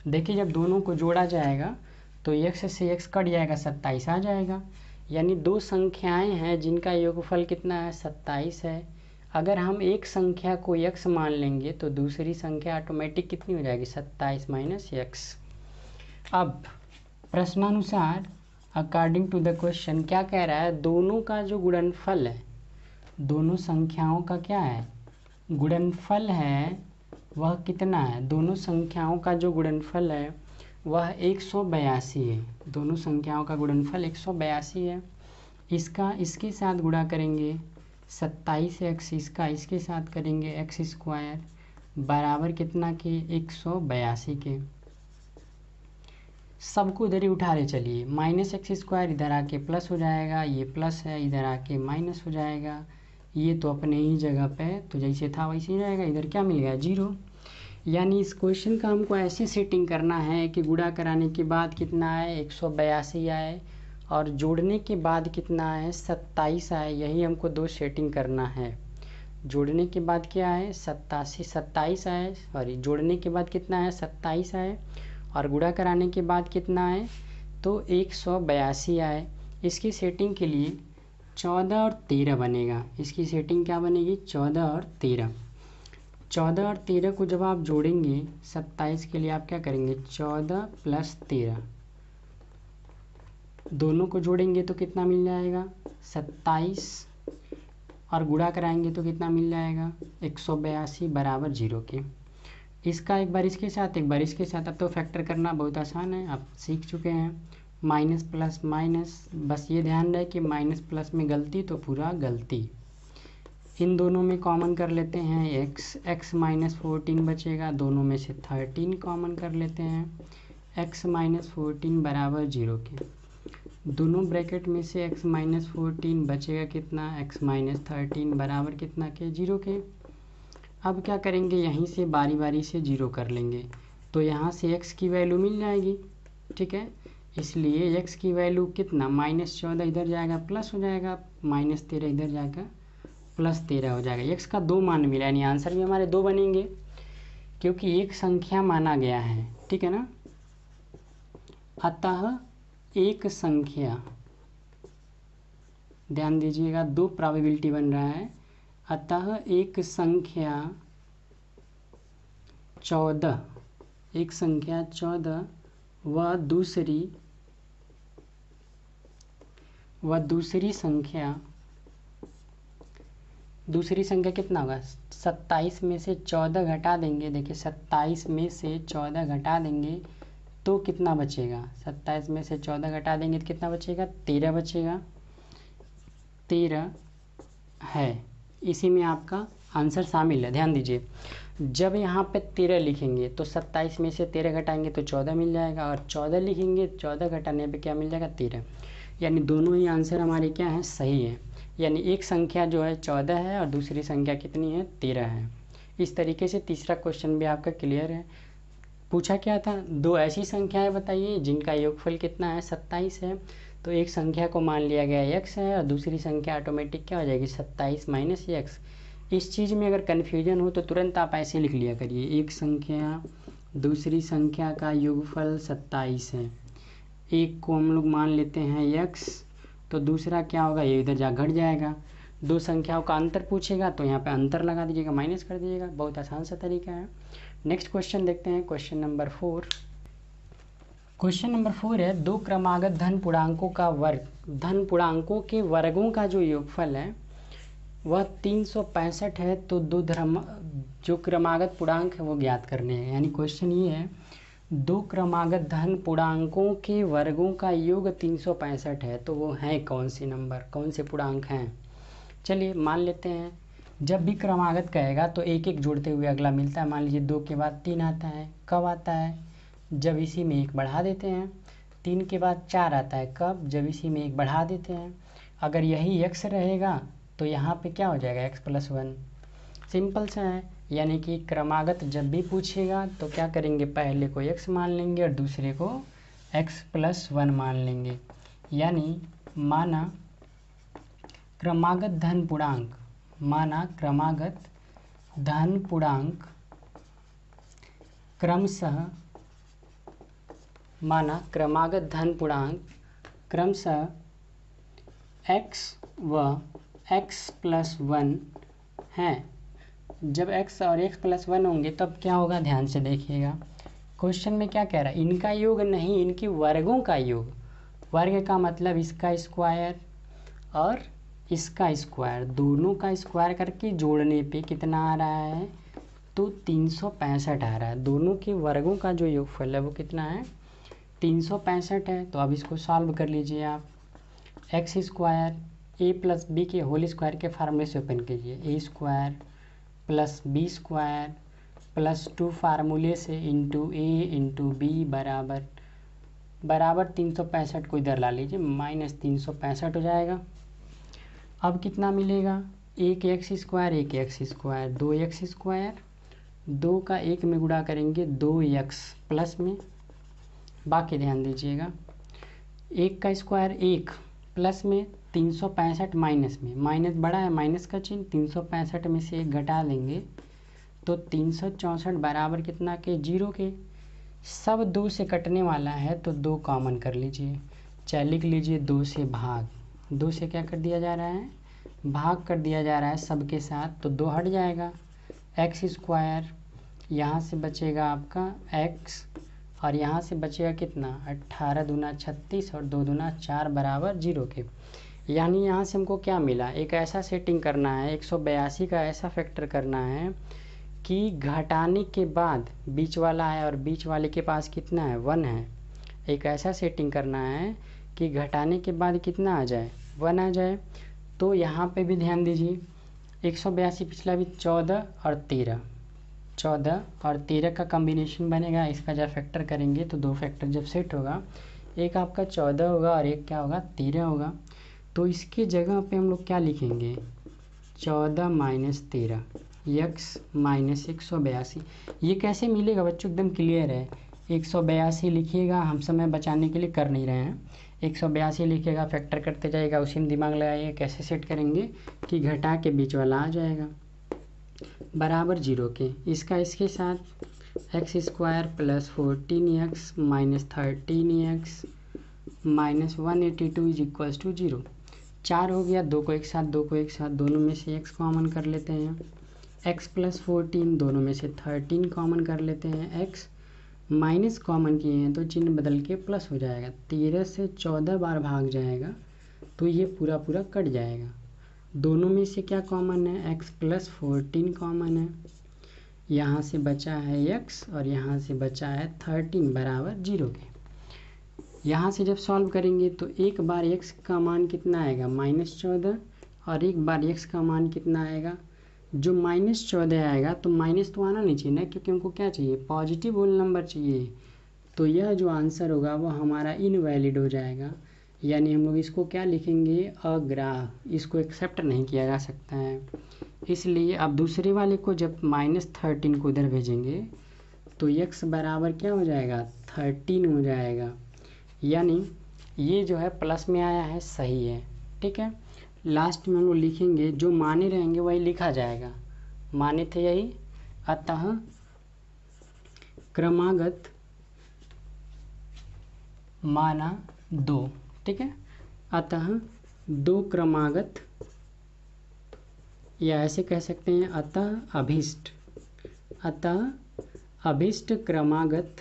देखिए जब दोनों को जोड़ा जाएगा तो x से x कट जाएगा, 27 आ जाएगा। यानी दो संख्याएं हैं जिनका योगफल कितना है, 27 है। अगर हम एक संख्या को x मान लेंगे तो दूसरी संख्या ऑटोमेटिक कितनी हो जाएगी, 27 माइनस x। अब प्रश्नानुसार अकॉर्डिंग टू द क्वेश्चन क्या कह रहा है, दोनों का जो गुणनफल है, दोनों संख्याओं का क्या है, गुणनफल है, वह कितना है, दोनों संख्याओं का जो गुणनफल है वह 182 है। दोनों संख्याओं का गुणनफल 182 है। इसका इसके साथ गुणा करेंगे 27x, इसका इसके साथ करेंगे x² बराबर कितना के, 182 के। सबको इधर ही उठा ले चलिए, -x² इधर आके प्लस हो जाएगा, ये प्लस है इधर आके माइनस हो जाएगा, ये तो अपने ही जगह पे तो जैसे था वैसे ही रहेगा। इधर क्या मिल गया, 0। यानी इस क्वेश्चन का हमको ऐसे सेटिंग करना है कि गुणा कराने के बाद कितना आए, 182 आए, और जोड़ने के बाद कितना आए, 27 आए। यही हमको दो सेटिंग करना है। जोड़ने के बाद क्या आए, 27 आए, सॉरी जोड़ने के बाद कितना आए, 27 आए, और गुणा कराने के बाद कितना आए, तो 182 आए। इसकी सेटिंग के लिए 14 और 13 बनेगा। इसकी सेटिंग क्या बनेगी, 14 और 13। 14 और 13 को जब आप जोड़ेंगे 27 के लिए आप क्या करेंगे, 14 + 13, दोनों को जोड़ेंगे तो कितना मिल जाएगा, 27, और गुणा कराएंगे तो कितना मिल जाएगा, 182 बराबर 0 के। इसका एक बार इसके साथ एक बार इसके साथ, अब तो फैक्टर करना बहुत आसान है, आप सीख चुके हैं। माइनस प्लस माइनस, बस ये ध्यान रहे कि माइनस प्लस में गलती तो पूरा गलती। इन दोनों में कॉमन कर लेते हैं x -14 बचेगा, दोनों में से 13 कॉमन कर लेते हैं, x -14 बराबर 0 के। दोनों ब्रैकेट में से x -14 बचेगा कितना, x -13 बराबर कितना के, 0 के। अब क्या करेंगे, यहीं से बारी बारी से 0 कर लेंगे, तो यहाँ से x की वैल्यू मिल जाएगी, ठीक है। इसलिए x की वैल्यू कितना, -14 इधर जाएगा प्लस हो जाएगा, -13 इधर जाएगा +13 हो जाएगा। x का 2 मान मिला, यानी आंसर भी हमारे 2 बनेंगे, क्योंकि एक संख्या माना गया है, ठीक है ना। अतः एक संख्या, ध्यान दीजिएगा 2 प्रोबेबिलिटी बन रहा है। अतः एक संख्या 14, एक संख्या 14 व दूसरी संख्या कितना होगा, 27 में से 14 घटा देंगे। देखिए 27 में से 14 घटा देंगे तो कितना बचेगा, 27 में से 14 घटा देंगे तो कितना बचेगा, 13 बचेगा, 13 है। इसी में आपका आंसर शामिल है। ध्यान दीजिए, जब यहाँ पे 13 लिखेंगे तो 27 में से 13 घटाएंगे तो 14 मिल जाएगा, और 14 लिखेंगे 14 घटाने पे क्या मिल जाएगा, 13। यानी दोनों ही आंसर हमारे क्या हैं, सही है। यानी एक संख्या जो है 14 है और दूसरी संख्या कितनी है, 13 है। इस तरीके से तीसरा क्वेश्चन भी आपका क्लियर है। पूछा क्या था, दो ऐसी संख्याएं बताइए जिनका योगफल कितना है, 27 है। तो एक संख्या को मान लिया गया x है और दूसरी संख्या ऑटोमेटिक क्या हो जाएगी, 27 माइनस x। इस चीज़ में अगर कन्फ्यूजन हो तो तुरंत आप ऐसे लिख लिया करिए, एक संख्या दूसरी संख्या का योगफल 27 है। एक को हम लोग मान लेते हैं x, तो दूसरा क्या होगा, ये इधर जा घट जाएगा। दो संख्याओं का अंतर पूछेगा तो यहाँ पे अंतर लगा दीजिएगा, माइनस कर दीजिएगा। बहुत आसान सा तरीका है। नेक्स्ट क्वेश्चन देखते हैं, क्वेश्चन नंबर 4। क्वेश्चन नंबर 4 है, दो क्रमागत धन पूर्णांकों का वर्ग, धन पूर्णांकों के वर्गों का जो योगफल है वह 365 है। तो जो क्रमागत पूर्णांक है वो ज्ञात करने हैं। यानी क्वेश्चन ये है, दो क्रमागत धन पूर्णांकों के वर्गों का योग 365 है, तो वो हैं कौन से नंबर, कौन से पूर्णांक हैं। चलिए मान लेते हैं, जब भी क्रमागत कहेगा तो एक एक जोड़ते हुए अगला मिलता है। मान लीजिए 2 के बाद 3 आता है, कब आता है, जब इसी में एक बढ़ा देते हैं। 3 के बाद 4 आता है, कब, जब इसी में एक बढ़ा देते हैं। अगर यही x रहेगा तो यहाँ पे क्या हो जाएगा, x+1। सिंपल सा है। यानी कि क्रमागत जब भी पूछेगा तो क्या करेंगे, पहले को x मान लेंगे और दूसरे को x+1 मान लेंगे। यानी माना क्रमागत धन पूर्णांक, माना क्रमागत धन पूर्णांक क्रमशः, माना क्रमागत धन पूर्णांक क्रमशः x व x+1 हैं। जब x और x+1 होंगे तब क्या होगा, ध्यान से देखिएगा। क्वेश्चन में क्या कह रहा है, इनका योग नहीं, इनके वर्गों का योग। वर्ग का मतलब इसका स्क्वायर और इसका स्क्वायर, दोनों का स्क्वायर करके जोड़ने पे कितना आ रहा है, तो 365 आ रहा है। दोनों के वर्गों का जो योगफल है वो कितना है, 365 है। तो अब इसको सॉल्व कर लीजिए आप। एक्स स्क्वायर a+b के होल स्क्वायर के फार्मूले से ओपन कीजिए, a² + b² +2 फार्मूले से इंटू a × b बराबर 365 को इधर ला लीजिए, -365 हो जाएगा। अब कितना मिलेगा, 1x², 1x², 2x², 2 का 1 में गुणा करेंगे 2x प्लस में, बाकी ध्यान दीजिएगा 1 का स्क्वायर 1 प्लस में 365 माइनस में, माइनस बड़ा है माइनस का चिन्ह, 365 में से 1 घटा देंगे तो 364 बराबर कितना के, 0 के। सब 2 से कटने वाला है तो 2 कॉमन कर लीजिए, चाहे लिख लीजिए 2 से भाग, 2 से क्या कर दिया जा रहा है, भाग कर दिया जा रहा है सबके साथ, तो 2 हट जाएगा। x², यहाँ से बचेगा आपका x और यहाँ से बचेगा कितना, 18 दूना 36 और 2 दूना 4 बराबर 0 के। यानी यहाँ से हमको क्या मिला, एक ऐसा सेटिंग करना है, 182 का ऐसा फैक्टर करना है कि घटाने के बाद बीच वाला है और बीच वाले के पास कितना है, 1 है। एक ऐसा सेटिंग करना है कि घटाने के बाद कितना आ जाए, 1 आ जाए। तो यहाँ पे भी ध्यान दीजिए, 182 पिछला भी 14 और 13, 14 और 13 का कॉम्बिनेशन बनेगा। इसका जब फैक्टर करेंगे तो 2 फैक्टर जब सेट होगा, एक आपका 14 होगा और एक क्या होगा, 13 होगा। तो इसके जगह पे हम लोग क्या लिखेंगे, 14 - 13 x - 182। ये कैसे मिलेगा बच्चों, एकदम क्लियर है। 182 लिखिएगा, हम समय बचाने के लिए कर नहीं रहे हैं। 182 लिखिएगा, फैक्टर करते जाएगा, उसी में दिमाग लगाइए कैसे सेट करेंगे कि घटा के बीच वाला आ जाएगा बराबर 0 के। इसका इसके साथ x² + 14x - 13x - 182 = 0। 4 हो गया, 2 को एक साथ, 2 को एक साथ, दोनों में से x कॉमन कर लेते हैं, x + 14, दोनों में से 13 कॉमन कर लेते हैं, x माइनस कॉमन किए हैं तो चिन्ह बदल के प्लस हो जाएगा। 13 से 14 बार भाग जाएगा तो ये पूरा पूरा कट जाएगा। दोनों में से क्या कॉमन है, x + 14 कॉमन है, यहाँ से बचा है x और यहाँ से बचा है 13 बराबर 0 के। यहाँ से जब सॉल्व करेंगे तो एक बार x का मान कितना आएगा, -14, और एक बार x का मान कितना आएगा, जो -14 आएगा तो माइनस तो आना नहीं चाहिए ना, क्योंकि हमको क्या चाहिए, पॉजिटिव होल नंबर चाहिए। तो यह जो आंसर होगा वो हमारा इनवैलिड हो जाएगा। यानी हम लोग इसको क्या लिखेंगे, अग्राह्य, इसको एक्सेप्ट नहीं किया जा सकता है। इसलिए अब दूसरे वाले को जब -13 को इधर भेजेंगे तो x बराबर क्या हो जाएगा, 13 हो जाएगा। यानी ये जो है प्लस में आया है, सही है, ठीक है। लास्ट में हम लोग लिखेंगे, जो माने रहेंगे वही लिखा जाएगा, माने थे यही। अतः क्रमागत माना 2, ठीक है। अतः 2 क्रमागत, या ऐसे कह सकते हैं अतः अभिष्ट क्रमागत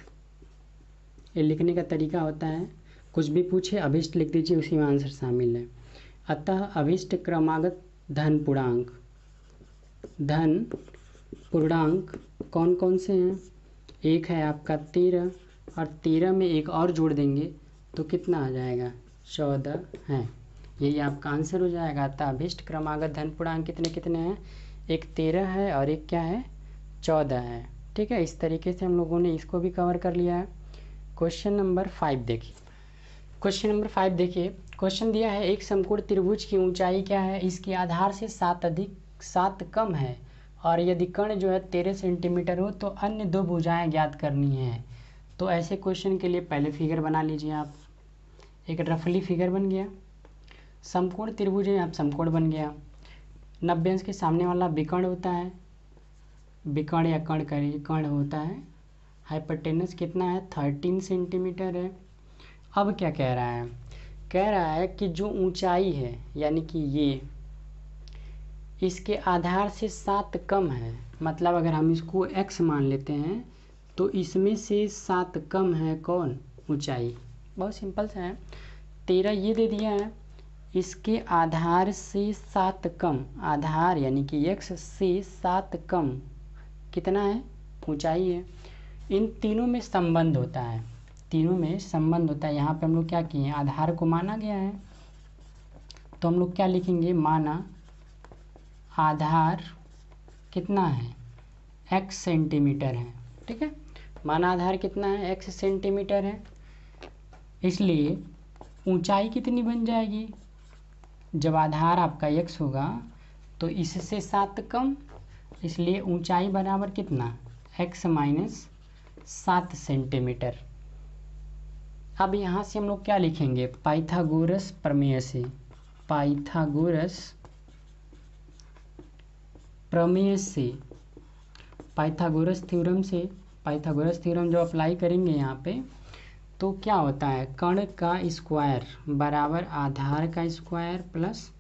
ये लिखने का तरीका होता है, कुछ भी पूछे अभिष्ट लिख दीजिए, उसी में आंसर शामिल है। अतः अभिष्ट क्रमागत धन पूर्णांक कौन कौन से हैं? एक है आपका 13, और 13 में एक और जोड़ देंगे तो कितना आ जाएगा? 14 है। यही आपका आंसर हो जाएगा। अतः अभिष्ट क्रमागत धन पूर्णांक कितने कितने हैं? एक 13 है और एक क्या है? 14 है। ठीक है, इस तरीके से हम लोगों ने इसको भी कवर कर लिया है। क्वेश्चन नंबर 5 देखिए। क्वेश्चन नंबर 5 देखिए, क्वेश्चन दिया है एक समकोण त्रिभुज की ऊंचाई क्या है? इसके आधार से 7 कम है, और यदि कर्ण जो है 13 सेंटीमीटर हो तो अन्य दो भुजाएं ज्ञात करनी है। तो ऐसे क्वेश्चन के लिए पहले फिगर बना लीजिए आप। एक रफली फिगर बन गया, समकोण त्रिभुज है, आप समकोण बन गया। 90 अंश के सामने वाला विकर्ण होता है, विकर्ण या कर्ण होता है। हाइपोटेनस कितना है? 13 सेंटीमीटर है। अब क्या कह रहा है? कह रहा है कि जो ऊंचाई है, यानी कि ये इसके आधार से 7 कम है, मतलब अगर हम इसको x मान लेते हैं तो इसमें से 7 कम है कौन? ऊंचाई। बहुत सिंपल सा है। 13 ये दे दिया है, इसके आधार से 7 कम, आधार यानी कि x से 7 कम कितना है? ऊंचाई है। इन तीनों में संबंध होता है, तीनों में संबंध होता है। यहाँ पे हम लोग क्या किए हैं? आधार को माना गया है, तो हम लोग क्या लिखेंगे? माना आधार कितना है? x सेंटीमीटर है। ठीक है, माना आधार कितना है? x सेंटीमीटर है। इसलिए ऊंचाई कितनी बन जाएगी? जब आधार आपका x होगा तो इससे 7 कम, इसलिए ऊंचाई बराबर कितना? x minus 7 centimetre. अब यहाँ से हम लोग क्या लिखेंगे? पाइथागोरस प्रमेय से, पाइथागोरस प्रमेय से, पाइथागोरस थ्योरम से, पाइथागोरस थ्योरम जो अप्लाई करेंगे यहाँ पे तो क्या होता है? कर्ण का स्क्वायर बराबर आधार का स्क्वायर प्लस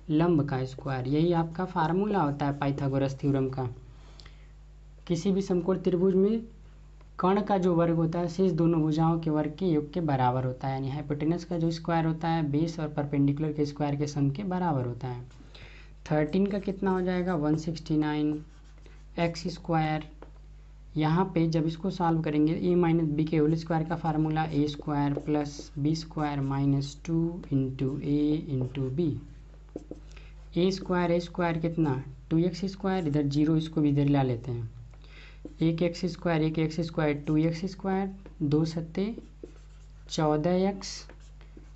लंब का स्क्वायर। यही आपका फार्मूला होता है पाइथागोरस थ्योरम का। किसी भी समकोण त्रिभुज में कर्ण का जो वर्ग होता है शेष दोनों भुजाओं के वर्ग के योग के बराबर होता है, यानी हाइपोटेनस का जो स्क्वायर होता है बेस और परपेंडिकुलर के स्क्वायर के सम के बराबर होता है। 13 का कितना हो जाएगा? 169 एक्स स्क्वायर। यहाँ पे जब इसको सॉल्व करेंगे ए माइनस बी के होल स्क्वायर का formula A square plus B square minus 2 into A into B. A square कितना? 2x स्क्वायर, इधर 0 इसको भी इधर ला लेते हैं। एक एक्स स्क्वायर 2x स्क्वायर, 2 सत्ते 14x,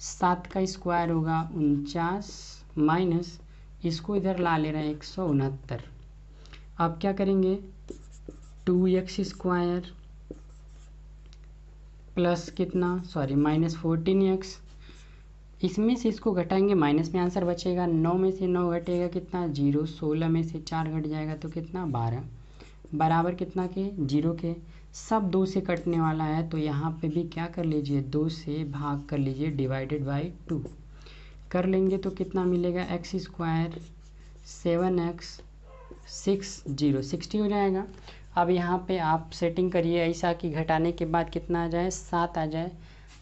7 का स्क्वायर होगा 49 माइनस इसको इधर ला ले रहे हैं 169। अब क्या करेंगे? 2x स्क्वायर प्लस कितना? माइनस 14x, इसमें से इसको घटाएंगे माइनस में आंसर बचेगा। 9 में से 9 घटेगा कितना? 0। 16 में से 4 घट जाएगा तो कितना? 12। बराबर कितना के? 0 के। सब 2 से कटने वाला है तो यहाँ पे भी क्या कर लीजिए? 2 से भाग कर लीजिए, डिवाइडेड बाई 2 कर लेंगे तो कितना मिलेगा? x स्क्वायर 7x 60 हो जाएगा। अब यहाँ पे आप सेटिंग करिए ऐसा कि घटाने के बाद कितना आ जाए? 7 आ जाए।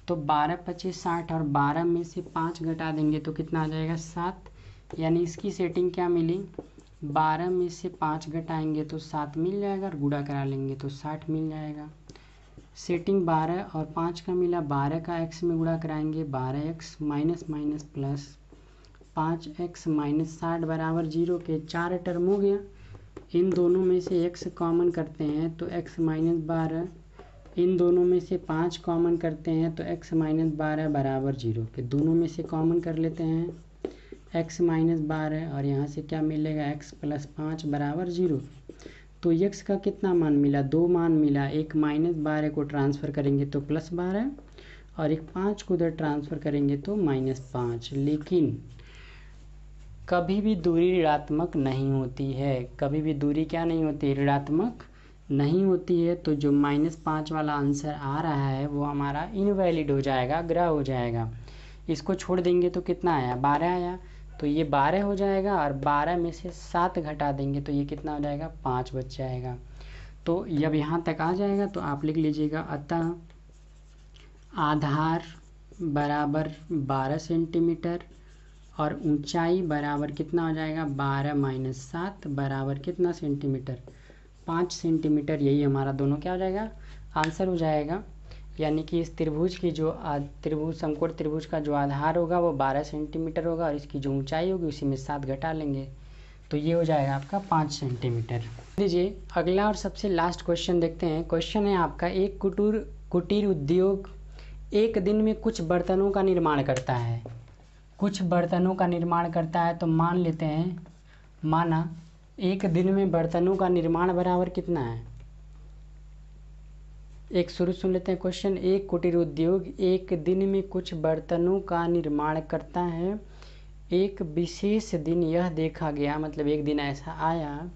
तो 12 25 60, और 12 में से 5 घटा देंगे तो कितना आ जाएगा? 7। यानी इसकी सेटिंग क्या मिली? 12 में से 5 घटाएंगे तो 7 मिल जाएगा, और गुणा करा लेंगे तो 60 मिल जाएगा। सेटिंग 12 और 5 का मिला, 12 का x में गुणा कराएंगे 12x minus minus plus 5x minus 60 बराबर 0 के। 4 टर्म हो गया। इन दोनों में से x कॉमन करते हैं तो x माइनस 12, इन दोनों में से 5 कॉमन करते हैं तो x माइनस 12 बराबर 0 के। दोनों में से कॉमन कर लेते हैं x माइनस 12, और यहाँ से क्या मिलेगा? x प्लस 5 बराबर 0। तो x का कितना मान मिला? 2 मान मिला। एक माइनस 12 को ट्रांसफ़र करेंगे तो प्लस 12, और एक 5 को उधर ट्रांसफ़र करेंगे तो माइनस 5। लेकिन कभी भी दूरी ऋणात्मक नहीं होती है, कभी भी दूरी क्या नहीं होती? ऋणात्मक नहीं होती है। तो जो -5 वाला आंसर आ रहा है वो हमारा इनवैलिड हो जाएगा, ग्रह हो जाएगा। इसको छोड़ देंगे तो कितना आया? 12 आया, तो ये 12 हो जाएगा, और 12 में से 7 घटा देंगे तो ये कितना हो जाएगा? 5 बच जाएगा। तो जब यहाँ तक आ जाएगा तो आप लिख लीजिएगा अतः आधार बराबर 12 सेंटीमीटर और ऊंचाई बराबर कितना हो जाएगा 12 - 7 बराबर कितना सेंटीमीटर 5 सेंटीमीटर। यही हमारा दोनों क्या हो जाएगा आंसर हो जाएगा। यानी कि इस त्रिभुज की जो त्रिभुज समकोण त्रिभुज का जो आधार होगा वो 12 सेंटीमीटर होगा और इसकी जो ऊंचाई होगी उसी में 7 घटा लेंगे तो ये हो जाएगा आपका 5 सेंटीमीटर। लीजिए अगला और सबसे लास्ट क्वेश्चन देखते हैं। क्वेश्चन है आपका एक कुटीर उद्योग एक दिन में कुछ बर्तनों का निर्माण करता है। कुछ बर्तनों का निर्माण करता है तो मान लेते हैं माना एक दिन में बर्तनों का निर्माण बराबर कितना है। एक शुरू सुन लेते हैं क्वेश्चन। एक कुटीर उद्योग एक दिन में कुछ बर्तनों का निर्माण करता है। एक विशेष दिन यह देखा गया मतलब एक दिन ऐसा आया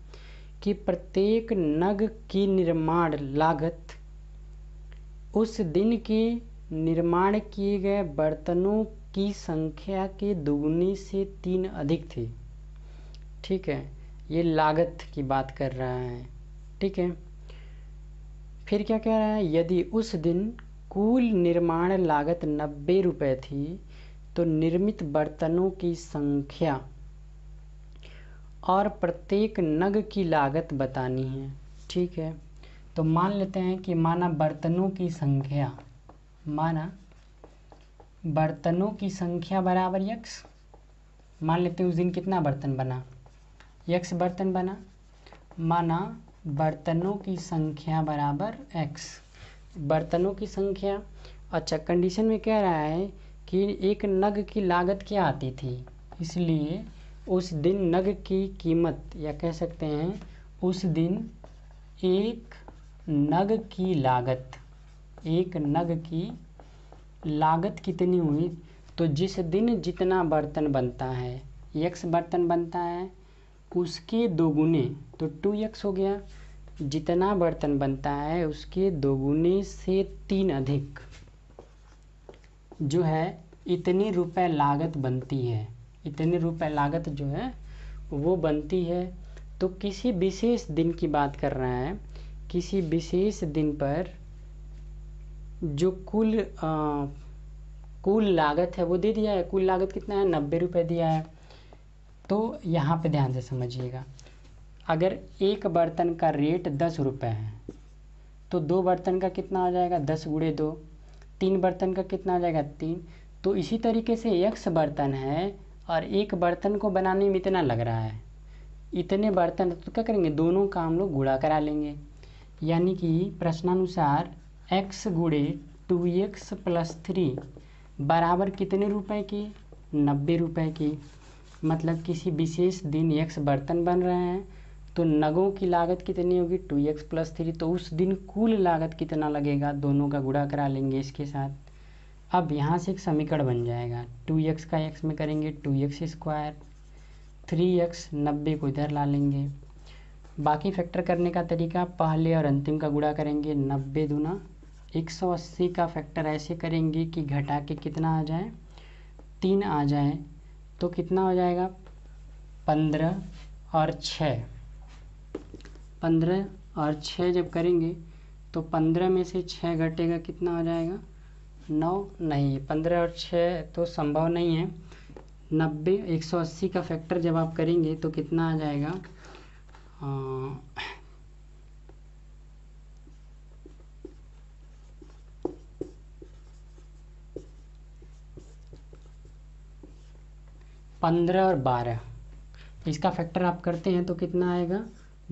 कि प्रत्येक नग की निर्माण लागत उस दिन के निर्माण किए गए बर्तनों की संख्या के दुगुनी से 3 अधिक थी। ठीक है, ये लागत की बात कर रहा है। ठीक है, फिर क्या कह रहा है यदि उस दिन कुल निर्माण लागत 90 रुपये थी तो निर्मित बर्तनों की संख्या और प्रत्येक नग की लागत बतानी है। ठीक है, तो मान लेते हैं कि माना बर्तनों की संख्या बराबर x। मान लेते हैं उस दिन कितना बर्तन बना x बर्तन बना। माना बर्तनों की संख्या बराबर x बर्तनों की संख्या। अच्छा कंडीशन में कह रहा है कि एक नग की लागत क्या आती थी, इसलिए उस दिन नग की कीमत या कह सकते हैं उस दिन एक नग की लागत कितनी हुई। तो जिस दिन जितना बर्तन बनता है x बर्तन बनता है उसके दोगुने तो 2x हो गया। जितना बर्तन बनता है उसके दोगुने से 3 अधिक जो है इतने रुपए लागत बनती है। इतने रुपए लागत जो है वो बनती है। तो किसी विशेष दिन की बात कर रहा है। किसी विशेष दिन पर जो कुल लागत है वो दे दिया है। कुल लागत कितना है 90 रुपये दिया है। तो यहाँ पे ध्यान से समझिएगा, अगर एक बर्तन का रेट 10 रुपये है तो 2 बर्तन का कितना हो जाएगा 10 × 2। 3 बर्तन का कितना हो जाएगा 3। तो इसी तरीके से x बर्तन है और एक बर्तन को बनाने में इतना लग रहा है, इतने बर्तन तो क्या करेंगे दोनों का हम लोग गुणा करा लेंगे। यानी कि प्रश्नानुसार x × 2x + 3 बराबर कितने रुपए की 90 रुपये की। मतलब किसी विशेष दिन x बर्तन बन रहे हैं तो नगों की लागत कितनी होगी 2x + 3। तो उस दिन कुल लागत कितना लगेगा दोनों का गुणा करा लेंगे इसके साथ। अब यहाँ से एक समीकरण बन जाएगा 2x का x में करेंगे 2x², 3x 90 को इधर ला लेंगे। बाकी फैक्टर करने का तरीका पहले और अंतिम का गुणा करेंगे 90 दूना 180 का फैक्टर ऐसे करेंगे कि घटा के कितना आ जाए 3 आ जाए। तो कितना हो जाएगा 15 और 6। 15 और 6 जब करेंगे तो 15 में से 6 घटेगा कितना हो जाएगा 9। नहीं 15 और 6 तो संभव नहीं है। 90 180 का फैक्टर जब आप करेंगे तो कितना आ जाएगा 15 और 12। इसका फैक्टर आप करते हैं तो कितना आएगा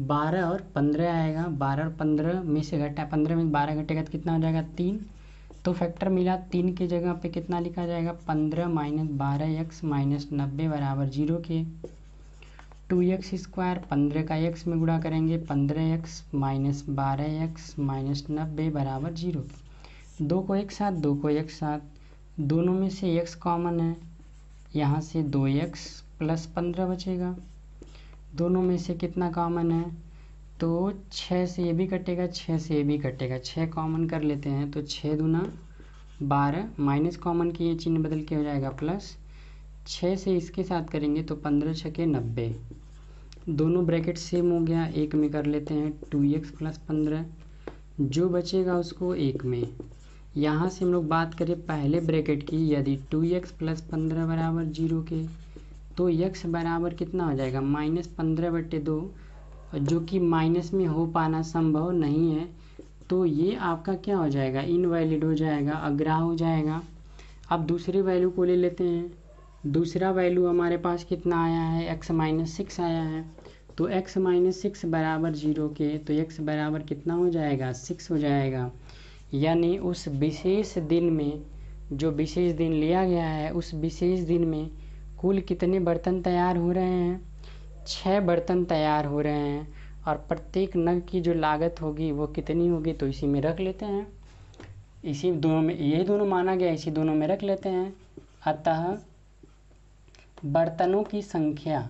12 और 15 आएगा। 12 और 15 में से 15 में 12 घटेगा तो कितना हो जाएगा 3। तो फैक्टर मिला 3 की जगह पे कितना लिखा जाएगा 15 - 12x - 90 बराबर 0 के। 2x² 15 का x में गुणा करेंगे 15x - 12x - 90 बराबर 0। 2 को एक साथ दोनों में से x कॉमन है, यहाँ से 2x + 15 बचेगा। दोनों में से कितना कॉमन है तो 6 से ये भी कटेगा 6 से ये भी कटेगा 6 कॉमन कर लेते हैं तो 6 दूना 12 माइनस कॉमन किए चिन्ह बदल के हो जाएगा प्लस। 6 से इसके साथ करेंगे तो 15 × 6 = 90। दोनों ब्रैकेट सेम हो गया, एक में कर लेते हैं 2x + 15। जो बचेगा उसको एक में यहाँ से हम लोग बात करें पहले ब्रैकेट की, यदि 2x + 15 बराबर 0 के, तो x बराबर कितना हो जाएगा -15/2, जो कि माइनस में हो पाना संभव नहीं है। तो ये आपका क्या हो जाएगा, इनवैलिड हो जाएगा, अग्राह्य हो जाएगा। अब दूसरे वैल्यू को ले लेते हैं। दूसरा वैल्यू हमारे पास कितना आया है, x - 6 आया है। तो x - 6 बराबर 0 के, तो x बराबर कितना हो जाएगा, 6 हो जाएगा। यानी उस विशेष दिन में, जो विशेष दिन लिया गया है, उस विशेष दिन में कुल कितने बर्तन तैयार हो रहे हैं, 6 बर्तन तैयार हो रहे हैं। और प्रत्येक नग की जो लागत होगी वो कितनी होगी, तो इसी में रख लेते हैं। इसी दोनों में, यही दोनों माना गया, इसी दोनों में रख लेते हैं। अतः बर्तनों की संख्या,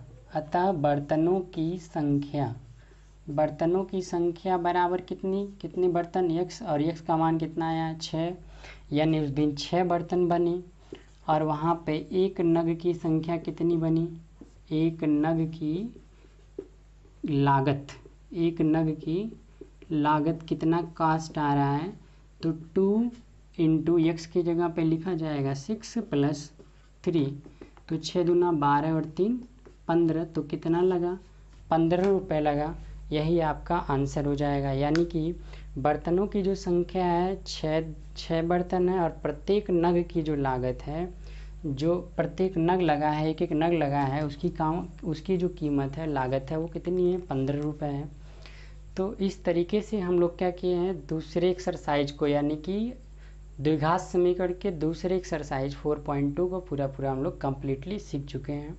बर्तनों की संख्या बराबर कितने बर्तन, x, और x का मान कितना आया, 6। यानी उस दिन 6 बर्तन बने। और वहाँ पे एक नग की संख्या कितनी बनी, एक नग की लागत कितना कास्ट आ रहा है, तो 2 × x की जगह पे लिखा जाएगा 6 + 3। तो 6 दूना 12 और 3 15, तो कितना लगा, 15 रुपये लगा। यही आपका आंसर हो जाएगा। यानी कि बर्तनों की जो संख्या है 6 बर्तन है, और प्रत्येक नग की जो लागत है, जो प्रत्येक नग लगा है, एक नग लगा है, उसकी जो कीमत है, लागत है, वो कितनी है, 15 रुपये है। तो इस तरीके से हम लोग क्या किए हैं, दूसरे एक्सरसाइज को, यानी कि द्विघात समीकरण के दूसरे एक्सरसाइज 4.2 को पूरा हम लोग कम्प्लीटली सीख चुके हैं।